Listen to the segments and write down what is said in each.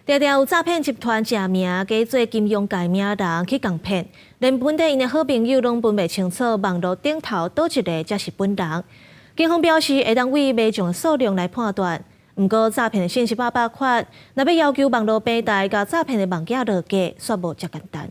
常常有诈骗集团假名假做金融界名人去共骗，连本地因的好朋友拢分袂清楚网络顶头倒一个才是本人。警方表示会当为卖种数量来判断，不过诈骗的信息爆发，若要要求网络平台甲诈骗的网价落价，煞无遮简单。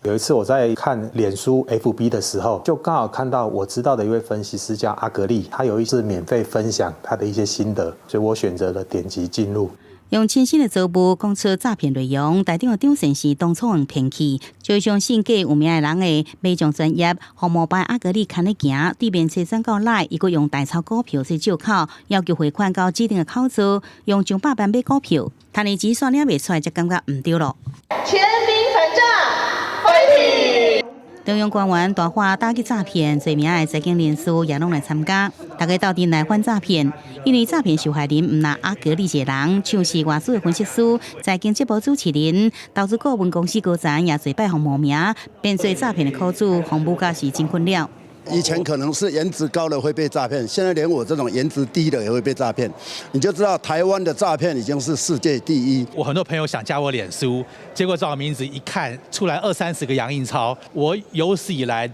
有一次我在看脸书 FB 的时候，就刚好看到我知道的一位分析师叫阿格力，他有一次免费分享他的一些心得，所以我选择了点击进入。用清晰的字幕讲出诈骗内容，台中的张先生当初用骗去，就相信假有名的人的卖种专业，服务班阿格力看咧行，对面车转到来，伊阁用大钞股票做借口，要求汇款到指定的口座，用200万买股票，赚的钱算领袂出来，才感觉唔对咯。全民反诈，欢迎！中央官员大话打击诈骗，侪名的财经人士也拢来参加，大家到底来反诈骗。因为诈骗受害人唔拿阿格力一个人，像是外资的分析师、财经节目主持人、投资顾问公司高层也侪拜访冒名，变做诈骗的口子，防不噶是真困扰。以前可能是颜值高的会被诈骗，现在连我这种颜值低的也会被诈骗，你就知道台湾的诈骗已经是世界第一。我很多朋友想加我脸书，结果照我名字一看，出来20-30个洋印钞。我有史以来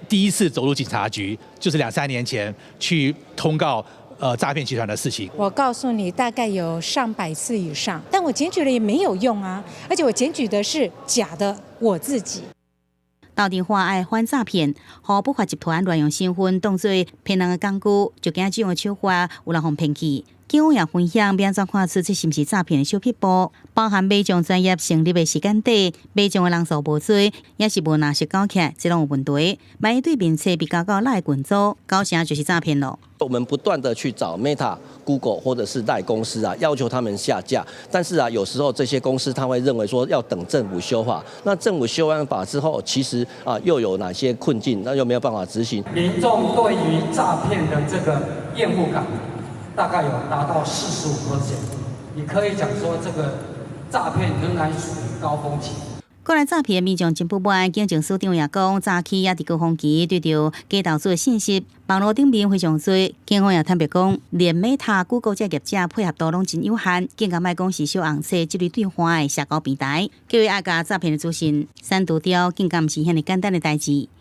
第一次走入警察局，就是2-3年前去通告诈骗集团的事情。我告诉你，大概有上百次以上，但我检举了也没有用啊，而且我检举的是假的我自己。到底话爱反诈骗，和不法集团乱用身份当作骗人的工具，就惊这种的手法有人互骗去。警方也分享要怎看出这是不是诈骗的小撇步，包含买种专业成立的时间短，买种的人数无多，也是无拿实交起，这拢有问题。万一对面车比较高赖群组，搞成就是诈骗咯。我们不断的去找 Meta、Google 或者是赖公司啊，要求他们下架。但是啊，有时候这些公司他会认为说要等政府修法，那政府修完法之后，其实啊又有哪些困境，那又没有办法执行。民众对于诈骗的这个厌恶感，大概有达到45%。你可以讲说，这个诈骗仍然属于高峰期。过来诈骗民众真不满，警政署长也讲，早起也伫高峰期对着假投资的信息，网络顶面非常多。警方也坦白讲，连 Meta、Google 这业者配合度拢真有限，更加莫讲是小红车这类对话的社交平台，叫伊阿家诈骗的资讯，删除掉，更加毋是遐尼简单的代志。